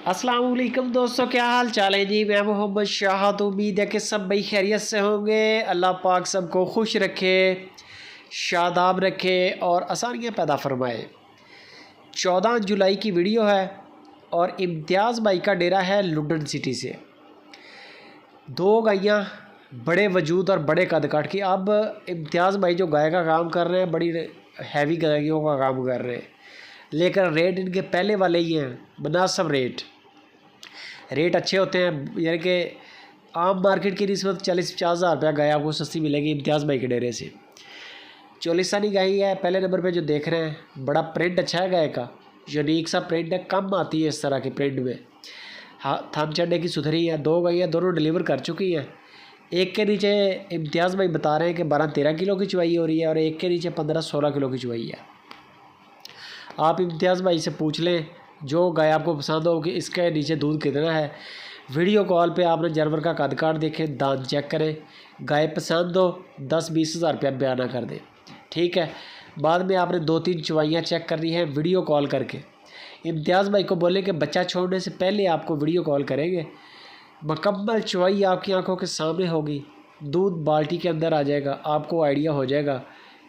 अस्सलाम वालेकुम दोस्तों, क्या हाल चाल है जी। मैं मोहम्मद शाहद, उम्मीद है कि सब भाई खैरियत से होंगे। अल्लाह पाक सबको खुश रखे, शादाब रखे और आसानियाँ पैदा फरमाए। 14 जुलाई की वीडियो है और इम्तियाज़ भाई का डेरा है लुडन सिटी से। दो गायें बड़े वजूद और बड़े कद काट की। अब इम्तियाज़ भाई जो गाय का काम कर रहे हैं, बड़ी हैवी गायों का काम कर रहे हैं, लेकिन रेट इनके पहले वाले ही हैं, मुनासिब रेट अच्छे होते हैं। यानी कि आम मार्केट की निस्बत 40-50 हज़ार रुपया गाय आपको सस्ती मिलेगी इम्तियाज़ भाई के डेरे से। चोलिस्तानी गाय है पहले नंबर पे जो देख रहे हैं। बड़ा प्रिंट अच्छा है गाय का, यूनिक सा प्रिंट है, कम आती है इस तरह के प्रिंट में। हाँ, थन चढ़ने की सुधरी है। दो गायें दोनों डिलीवर कर चुकी हैं। एक के नीचे इम्तियाज़ भाई बता रहे हैं कि 12-13 किलो की चुवाई हो रही है और एक के नीचे 15-16 किलो की चुवाई है। आप इम्तियाज़ भाई से पूछ लें जो गाय आपको पसंद हो कि इसके नीचे दूध कितना है। वीडियो कॉल पे आपने जानवर का कद काट देखें, दांत चेक करें, गाय पसंद हो 10-20 हज़ार रुपया बयाना कर दें, ठीक है। बाद में आपने 2-3 चुवाइयाँ चेक करनी है वीडियो कॉल करके। इम्तियाज़ भाई को बोले कि बच्चा छोड़ने से पहले आपको वीडियो कॉल करेंगे। मुकम्मल चुवाई आपकी आंखों के सामने होगी, दूध बाल्टी के अंदर आ जाएगा, आपको आइडिया हो जाएगा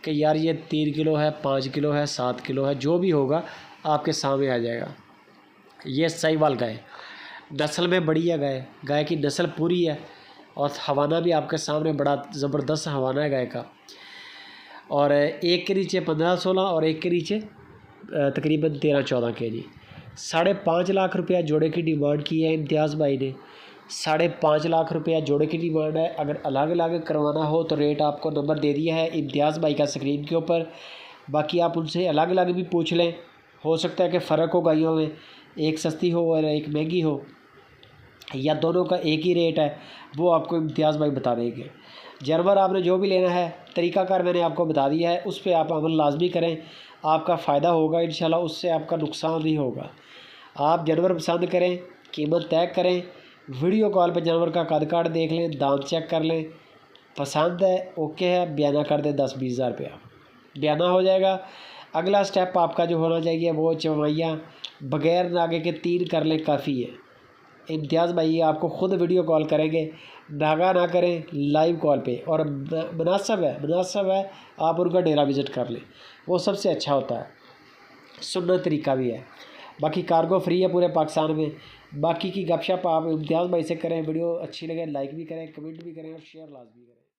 कि यार ये 3 किलो है, 5 किलो है, 7 किलो है, जो भी होगा आपके सामने आ जाएगा। ये साहिवाल गाय नस्ल में बड़ी है। गाय की नस्ल पूरी है और हवाना भी आपके सामने बड़ा ज़बरदस्त हवाना है गाय का। और एक के नीचे 15-16 और एक के नीचे तकरीबन 13-14 kg। 5.5 लाख रुपया जोड़े की डिमांड की है इम्तियाज़ भाई ने। 5.5 लाख रुपया जोड़े की डिमांड है। अगर अलग अलग करवाना हो तो रेट आपको नंबर दे दिया है इम्तियाज़ भाई का स्क्रीन के ऊपर। बाकी आप उनसे अलग अलग भी पूछ लें, हो सकता है कि फ़र्क हो गायों में, एक सस्ती हो और एक महंगी हो, या दोनों का एक ही रेट है, वो आपको इम्तियाज़ भाई बता देंगे। जानवर आपने जो भी लेना है, तरीक़ाकार मैंने आपको बता दिया है, उस पर आप अमल लाजमी करें, आपका फ़ायदा होगा इंशाल्लाह, उससे आपका नुकसान नहीं होगा। आप जानवर पसंद करें, कीमत तय करें, वीडियो कॉल पर जानवर का कद काट देख लें, दांत चेक कर लें, पसंद है ओके है, बयाना कर दें 10-20 हज़ार रुपया बयाना हो जाएगा। अगला स्टेप आपका जो होना चाहिए वो चवाइयाँ बग़ैर नागे के 3 कर लें, काफ़ी है। इम्तियाज़ भाई आपको ख़ुद वीडियो कॉल करेंगे, नागा ना करें, लाइव कॉल पे। और मुनासिब है आप उनका डेरा विज़िट कर लें, वो सबसे अच्छा होता है, सुन्नत तरीका भी है। बाकी कार्गो फ्री है पूरे पाकिस्तान में। बाकी की गपशप आप इम्तियाज़ भाई से करें। वीडियो अच्छी लगे लाइक भी करें, कमेंट भी करें और शेयर लाजमी करें।